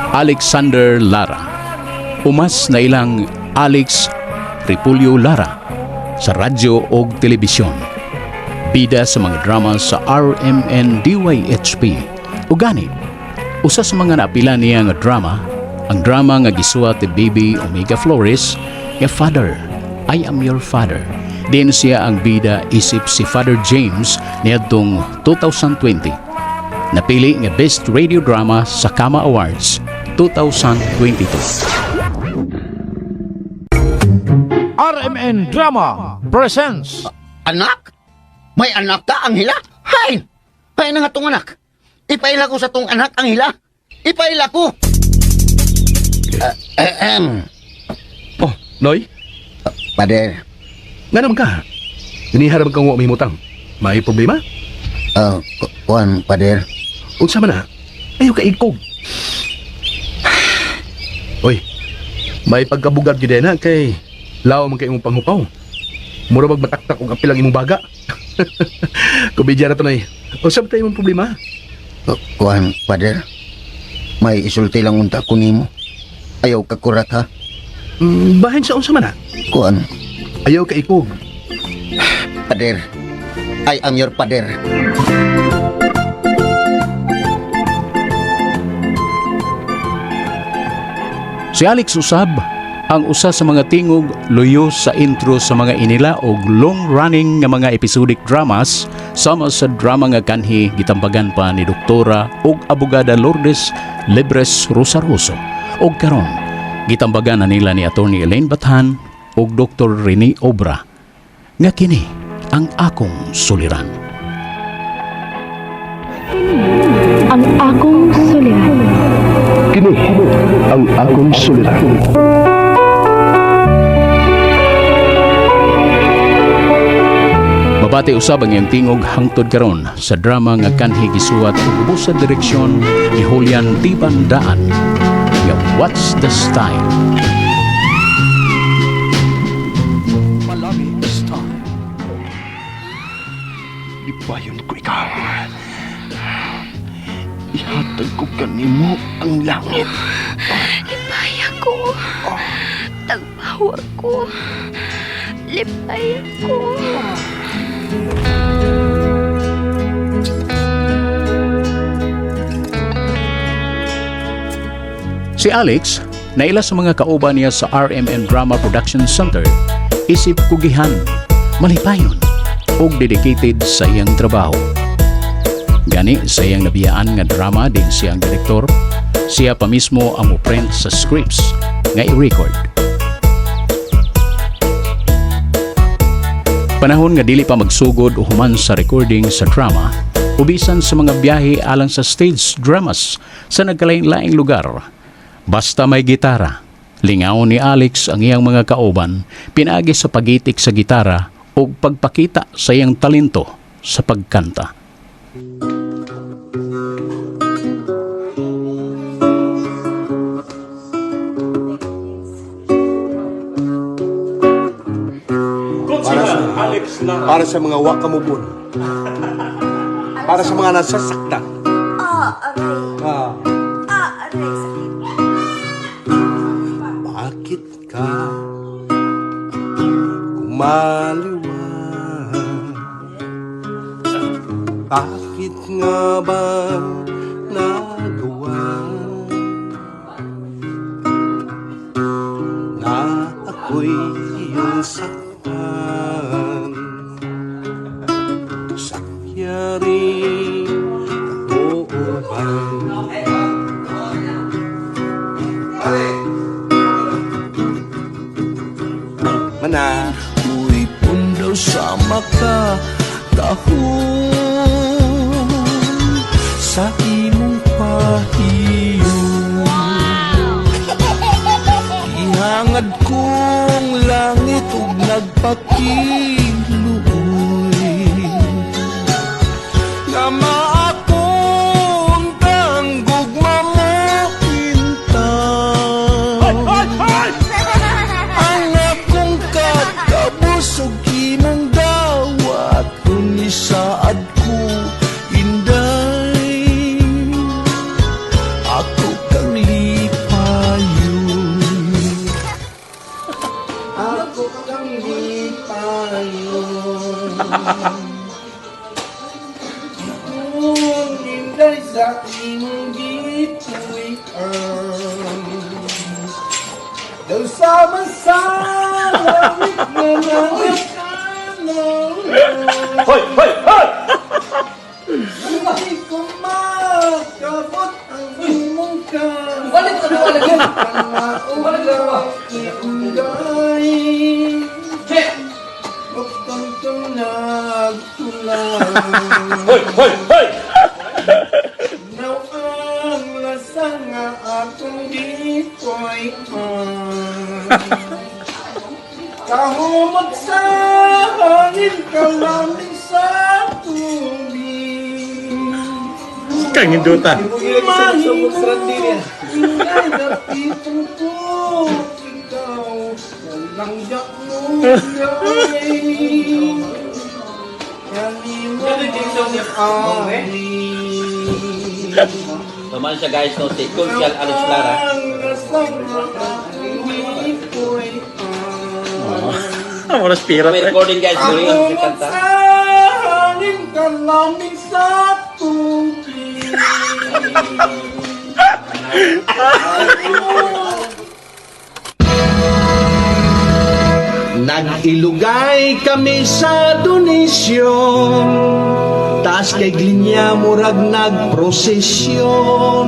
Alexander Lara. Umas na ilang Alex Repulyo Lara sa radyo o telebisyon. Bida sa mga drama sa RMN DYHP. Ugani, usa sa mga napila niya nga drama, ang drama nga gisuwat ni Baby Omega Flores, nga Father, I Am Your Father. Din siya ang bida isip si Father James niadtong 2020. Napili nga Best Radio Drama sa Kama Awards 2022. RMN Drama presents Anak? May anak ka, Anghela? Hay! Hay na nga tong anak. Ipaila ko sa tong anak, Anghela. Ipaila ko. Oh, Noy? Pader. Nga naman ka? Iniharap kang may mutang. May problema? Kuan, Pader. Unsa man na? Ayaw ka ikog. Oy, may pagkabugad yun na kay lao man kay imong panghupaw. Mura magmataktak kung apil ang imong baga. Kubidya na to, Noy. Unsa man tayo imong problema? Kuan, Pader. May isulti lang unta ko nimo. Ayaw ka kurat, ha? Bahin sa unsa man na? Kuan, Ayaw ka ikog. Pader. I am your pader. Si Alex usab ang usa sa mga tingog luyo sa intro sa mga inila og long-running nga mga episodic dramas sama sa drama nga kanhi gitambagan pa ni Doktora ug Abogada Lourdes Libres Rosaroso ug karon gitambagan na nila ni Attorney Elaine Bathan ug Dr. Rene Obra nga kini ang akong suliran. Ang akong suliran. Kini ang akong suliran. Mabati usab ang iyang tingog hangtod karon sa drama nga kanhi gisuwat ug ubos sa direksyon ni Julian Tibandaan nga What's the Style. Ipayon ko ikaw. Ihatag ko kanimo ang langit. Lipaya ko. Tagpawa ko. Lipaya ko. Si Alex, naila sa mga kauban niya sa RMN Drama Production Center, isip kugihan, malipayon, ug dedicated sa iyang trabaho. Gani sa iyang nabiyaan nga drama din siyang direktor, siya pa mismo ang muprint sa scripts nga i-record. Panahon nga dili pa magsugod o human sa recording sa drama, ubisan sa mga biyahe alang sa stage dramas sa nagkalain-laing lugar. Basta may gitara, lingaw ni Alex ang iyang mga kauban, pinagi sa pagitik sa gitara o pagpakita sa iyang talento sa pagkanta. Para sa mga wakamubon. Para sa mga nasasaktan. Aray, sakit. Bakit ka kumaliwa? Bakit nga ba nagawa na ako'y iyong saktan? Sakyari kauuban. Mana uy pundaw sa maka dahon sa imong pahiyo. Ihangad kong langit ug nagpakiluoy nga maakong tanggugma mo pintaw. Ang akong katabusog imong dawat kung isaad ko inday. Ako kang liwanag Inday sa imong gituian daw sama-sama lamig na nangakanaw. Hoy! Hoy! Hoy! Hindi ko makabot ang imong kamay. Balik ka na talaga. Balik ka na. Inday magtangtang nagtulang. Hoy! Hoy! Hoy! Now ang lasa nga akong di ko'y kahumot sa hangin kalamig sa tubig. Kangindutan. Mahingo, ingay na pitong ko, ikaw, walang yak mo ingay. Kanimo ang amin. Naman siya guys, no, si Kunsyal Alex Lara. Oras pira. May recording guys, during ang kanta. Hangin kalamig sa tubig. Nag-ilugay kami sa donisyon, taas kay glinya murag nagprosesyon.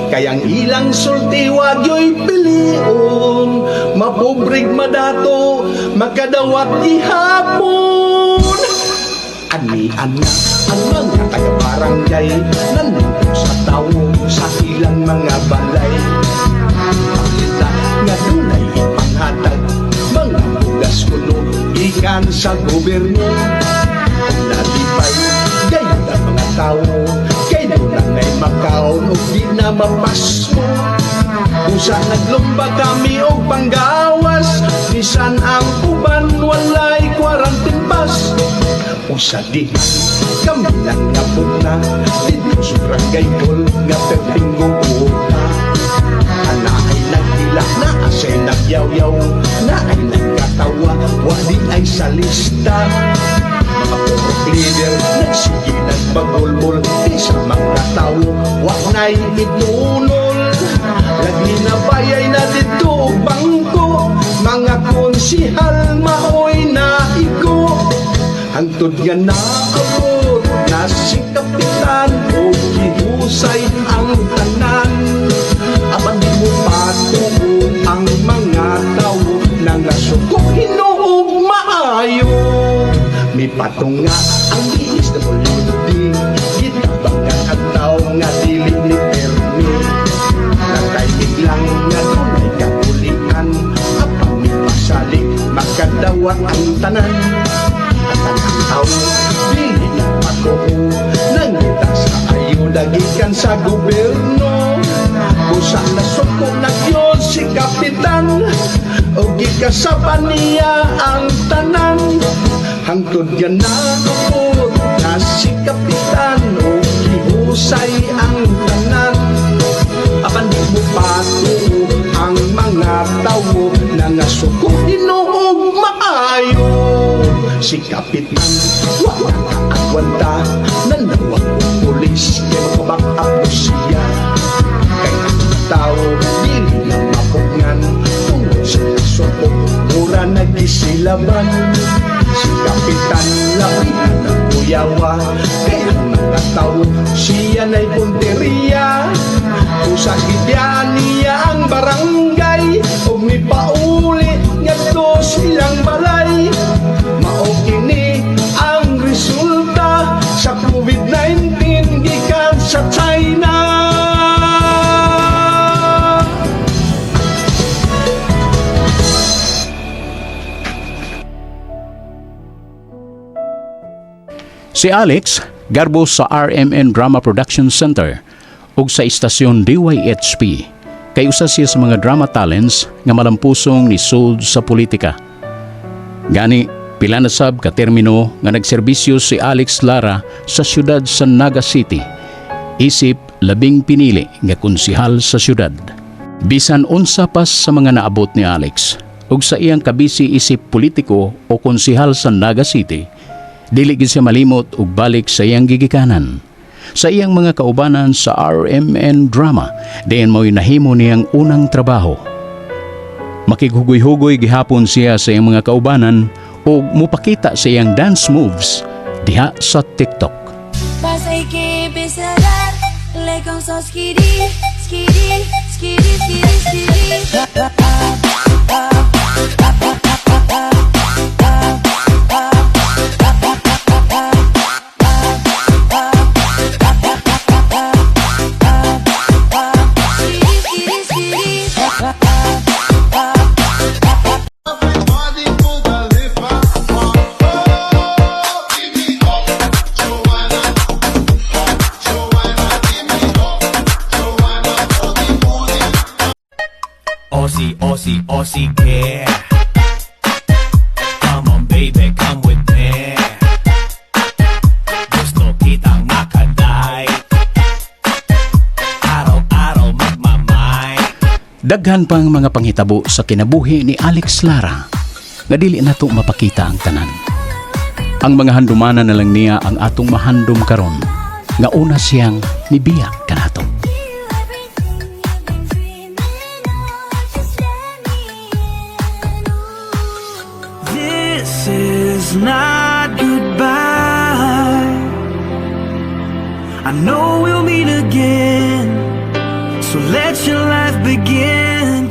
Kayang ilang sulti wagyo'y pilion, mapubrig madato, magkadawat ihapon. Ani-ana ang mga taga-barangay, nandito sa tao sa ilang mga balay. Pakita nga dunay ipanghatag, mga bugas kuno ikan sa gobyerno. Kung nalipay, gayon ang mga tao, kay doon ay makaon o di na mapasmo. Kung saan naglumba kami o panggawas, bisan ang uban walay quarantine pass. Kung sa dihan, kami lang nabot na, dito sa barangay hall nga pertinggo na. Ana ay nagdila, na asay nagyaw-yaw, na ay nagkatawa, wali ay sa lista. Mga purok leader, nagsige nagbagulbol, isang mga tao, wak na'y itunol. Lagi na bayay na dito bangko, mga konsihal maoy na iko. Hangtod nga naabot na si Kapitan o gihusay ang tanan. Apan di mo patuon ang mga tao na nasukok hinuog maayo. May patong nga ang liis na muludi, gitabanggan ang tao nga dili ni Permi. Nataigig lang nga dunay kapulian, apang may pasalik makadawa ang tanan. Ang tao, dili na patuo, nangita sa ayuda gikan sa gobyerno. Busa na suko na yun si Kapitan, o gikasaban niya ang tanan. Hangtod yan na abot na si Kapitan, o gihusay ang tanan. Apan di mo patuo ang mga tao na nasuko hinuog maayo. Si Kapitan, wala kaagwanta, nanawag ang pulis, kaya makabak-up mo siya. Kaya ang tao, dili na mapungan, tungkol sa nasuko, mura nagisilaban. Si Kapitan, lapitan ng kuyawa, kaya ang mga tao, siya na'y punteriya. Kung sa gidya niya ang barangay, o may pauli, nga to silang balay. Maokini ang resulta sa COVID-19 gikan sa China. Si Alex, garbo sa RMN Drama Production Center ug sa istasyon DYHP. Kay usa siya sa mga drama talents nga malampusong ni sold sa politika. Gani, pila na sab ka termino nga nagserbisyo si Alex Lara sa siyudad sa Naga City, isip labing pinili nga konsihal sa siyudad. Bisan unsa pas sa mga naabot ni Alex ug sa iyang kabisi isip politiko o konsihal sa Naga City, Dili gid siya malimot ug balik sa iyang gigikanan. Sa iyang mga kaubanan sa RMN drama, diin mo'y nahimo niyang unang trabaho. Makighugoy-hugoy gihapon siya sa iyang mga kaubanan ug mupakita sa iyang dance moves diha sa TikTok. Basta ikibisaran, lekong so skidi, skidi, skidi, skidi, skidi. Aussie, Aussie, Aussie, yeah. Come on, baby, come with me. Gusto kitang makaday. Araw-araw magmamay. Daghan pang mga panghitabo sa kinabuhi ni Alex Lara nga dili nato mapakita ang tanan. Ang mga handumana na lang niya ang atong mahandom karon nga una siyang nibiyak kanato. This is not goodbye. I know we'll meet again. So let your life begin.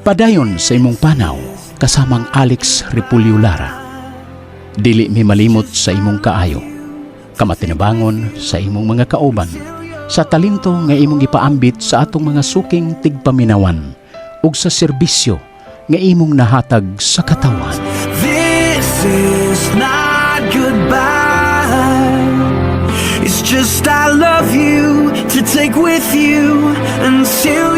Padayon sa imong panaw kasamang Alex Repulyo Lara. Dili mi malimot sa imong kaayo. Kamatinabangon sa imong mga kauban. Sa talento nga imong ipaambit sa atong mga suking tigpaminawan ug sa serbisyo nga imong nahatag sa katawan. This is not goodbye. It's just I love you to take with you until